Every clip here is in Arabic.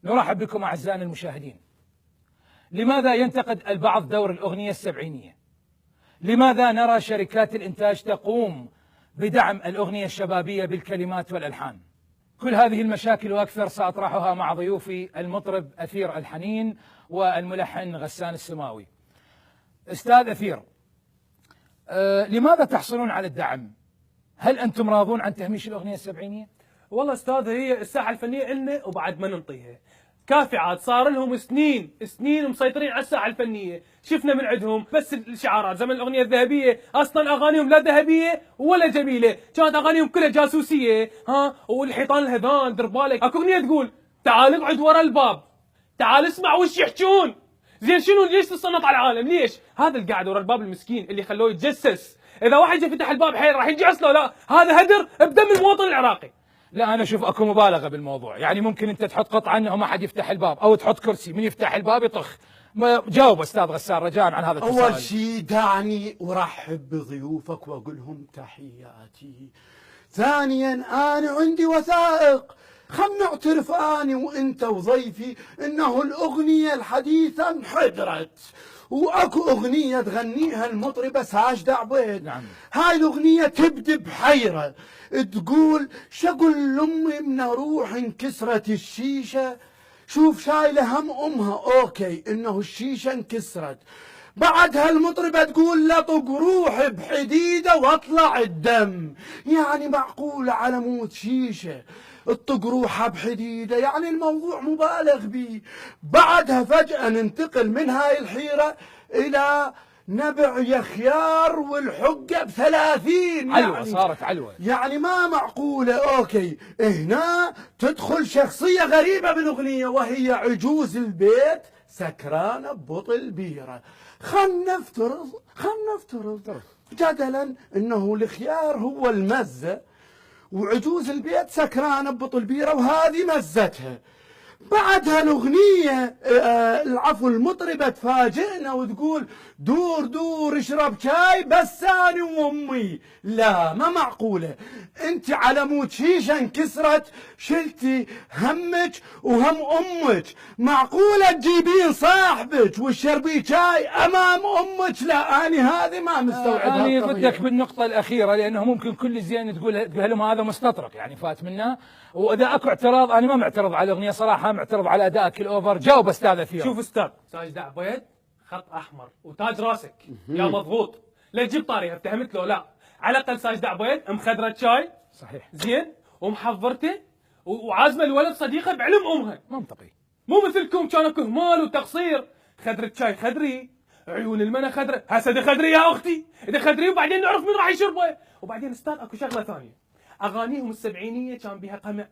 نرحب بكم أعزائنا المشاهدين. لماذا ينتقد البعض دور الأغنية السبعينية؟ لماذا نرى شركات الإنتاج تقوم بدعم الأغنية الشبابية بالكلمات والألحان؟ كل هذه المشاكل وأكثر سأطرحها مع ضيوفي المطرب أثير الحنين والملحن غسان السماوي. أستاذ أثير، لماذا تحصلون على الدعم؟ هل أنتم راضون عن تهميش الأغنية السبعينية؟ والله استاذ، هي الساحه الفنيه إلنا وبعد ما ننطيها كافي. عاد صار لهم سنين مسيطرين على الساحه الفنيه. شفنا من عندهم بس الشعارات. زمن الاغنيه الذهبيه اصلا اغانيهم لا ذهبيه ولا جميله، كانت اغانيهم كلها جاسوسيه. والحيطان الهذان دير بالك. اكو اغنيه تقول تعال اقعد ورا الباب، تعال اسمع وش يحجون. زين شنو؟ ليش تتصنط على العالم؟ ليش؟ هذا اللي قاعد ورا الباب المسكين اللي خلوه يتجسس. اذا واحد جاء فتح الباب حيل راح يجي عسله. لا، هذا هدر بدم المواطن العراقي. لا، أنا أشوف أكو مبالغة بالموضوع. يعني ممكن أنت تحط قطعة أنه ما حد يفتح الباب، أو تحط كرسي من يفتح الباب يطخ. جاوب أستاذ غسان رجاء عن هذا التساؤل. أول شيء دعني أرحب بضيوفك وأقول لهم تحياتي. ثانيا أنا عندي وثائق، خلنا نعترف أنا وأنت وضيفي إنه الأغنية الحديثة انحدرت، واكو اغنيه تغنيها المطربه ساجدة عبيد. نعم. هاي الاغنيه تبدي بحيره، تقول شقول لامي من اروح انكسرت الشيشه، شوف شايله هم امها. اوكي انه الشيشه انكسرت. بعدها المطربة تقول لطق روحي بحديدة واطلع الدم. يعني معقولة على مود شيشة اطق روحها بحديدة؟ يعني الموضوع مبالغ به. بعدها فجأة ننتقل من هاي الحيرة إلى نبع يا خيار والحقة ب30. علوة، يعني صارت علوة. يعني ما معقولة. اوكي هنا تدخل شخصية غريبة بالأغنية وهي عجوز البيت سكرانة ببطل بيرة. خلنا نفترض جدلا انه الخيار هو المزة وعجوز البيت سكرانة ببطل بيرة وهذه مزتها. بعدها الأغنية العفو المطربة تفاجئنا وتقول دور دور اشرب شاي بس أنا وأمي. لا، ما معقولة. أنت على مود شيشة انكسرت شلتي همك وهم أمك، معقولة تجيبين صاحبك وتشربي شاي أمام أمك؟ لا، أنا هذه ما مستوعبها. أنا ضدك بالنقطة الأخيرة، لأنه ممكن كل زين تقول لهم هذا مستطرق، يعني فات منه. وإذا أكو اعتراض أنا ما معترض على الأغنية صراحة، معترض على أدائك الأوفر. جاوب أستاذ أثير. شوف استاذ، ساجدة عبيد خط احمر وتاج راسك يا مضغوط. لا تجيب طاريها، افتهمت له؟ لا، على الاقل ساجدة عبيد مخدرة شاي صحيح زين ومحضرته وعازمه الولد صديقه بعلم امها. منطقي. مو مثلكم كان اكو اهمال وتقصير. خدرة شاي خدري، عيون المنا خدرة، هسه خدري يا اختي، اذا خدري وبعدين نعرف من راح يشربه. وبعدين استاذ اكو شغله ثانيه، اغانيهم السبعينيه كان بيها قمع،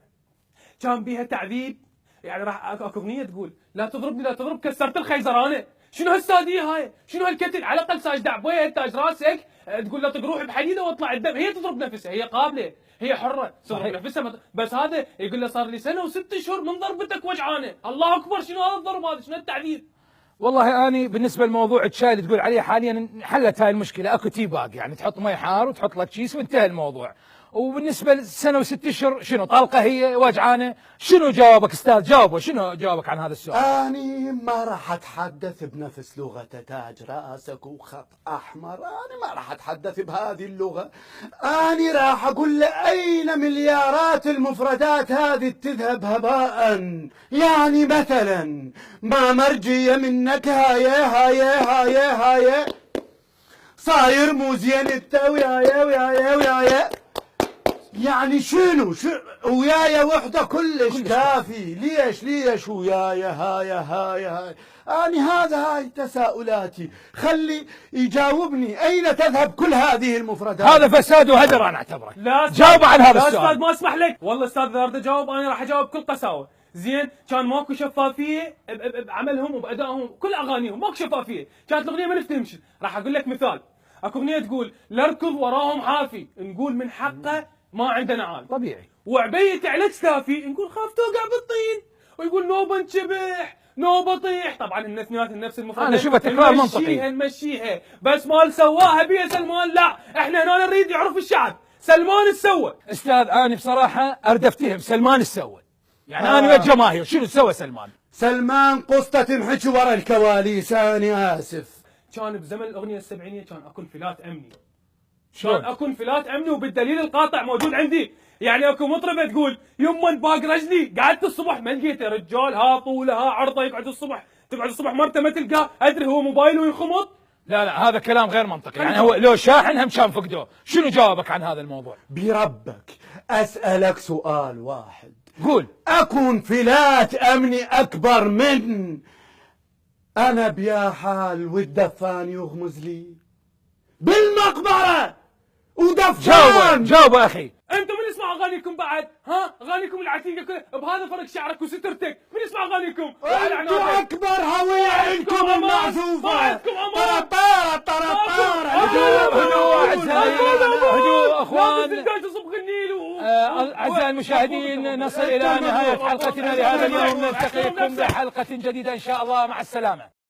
كان بيها تعذيب. يعني راح اكو اغنيه تقول لا تضربني لا تضرب كسرت الخيزرانه. شنو هالساديه هاي؟ شنو هالكتل؟ على الاقل ساجدة عبيد تاج راسك تقول لا تروح بحديده واطلع الدم. هي تضرب نفسها، هي قابله، هي حره تضرب نفسها. بس هذا يقول له صار لي سنه و6 اشهر من ضربتك وجعانه. الله اكبر، شنو هذا الضرب هذا؟ شنو التعذيب؟ والله أنا بالنسبة لموضوع الشاي اللي تقول عليه حاليا حلت هاي المشكلة. أكو تي باق، يعني تحط مي حار وتحط لك كيس وانتهى الموضوع. وبالنسبة لسنة و6 اشهر شنو طلقة هي وجعانة؟ شنو جوابك أستاذ؟ جاوبه، شنو جوابك عن هذا السؤال؟ أنا ما راح أتحدث بنفس لغة تاج راسك وخط أحمر. أنا ما راح أتحدث بهذه اللغة. أنا راح أقول له أين مليارات المفردات هذه تذهب هباء؟ يعني مثلا ما مرجية منك هاي صاير مو زين انت ويايا. يعني شنو ويايا وحده كلش كافي. ليش ويايا هاي؟ هاي تساؤلاتي. خلي يجاوبني أين تذهب كل هذه المفردات؟ هذا فساد وهدر أنا أعتبره. لا جاوب عن هذا السؤال. لا استاذ ما اسمح لك. والله استاذ اذا اريد اجاوب انا راح اجاوب بكل قساوه. زين كان ماكو شفافيه بعملهم وبادائهم، كل اغانيهم ماكو شفافيه، كانت الاغنيه ما نفتهمش. راح اقول لك مثال، اكو اغنيه تقول لاركض وراهم حافي، نقول من حقه ما عندنا عال طبيعي. وعبيت على كتافي، نقول خاف توقع بالطين. ويقول نوبه انشبح نوبه طيح. طبعا الاثنين نفس المفردات. انا اشوفها تكرار منطقي. نمشيها بس مال سواها بيا سلمان. لا، احنا هنا نريد يعرف الشعب سلمان السوى. استاذ انا بصراحه اريد افتهم سلمان السوى. يعني انا ويا الجماهير شنو سوى سلمان؟ سلمان قصته تنحكي ورا الكواليس، انا اسف. كان بزمن الاغنيه السبعينيه كان اكو انفلات امني. شلون؟ كان اكو انفلات امني وبالدليل القاطع موجود عندي. يعني اكو مطربه تقول يما باق رجلي قعدت الصبح ما لقيته رجال، ها طوله ها عرضه، يقعد الصبح تقعد الصبح مرته ما تلقاه، ادري هو موبايله ينخمط. لا هذا كلام غير منطقي. يعني هو لو شاحن هم كان فقدوه. شنو جوابك عن هذا الموضوع؟ بربك اسالك سؤال واحد، قول. اكو انفلات امني اكبر من انا بيا حال والدفان يغمز لي بالمقبره ودفان؟ جاوب يا اخي. انتم من يسمع اغانيكم بعد؟ ها اغانيكم العتيقه كلها بهذا فرق شعرك وسترتك، من يسمع اغانيكم؟ انتم اكبر هويه عندكم المعزوفه. طرطاره هدوء اخوان. تصب النيل اعزائي المشاهدين، نصل الى نهايه حلقتنا لهذا اليوم، نلتقيكم بحلقه جديده ان شاء الله، مع السلامه.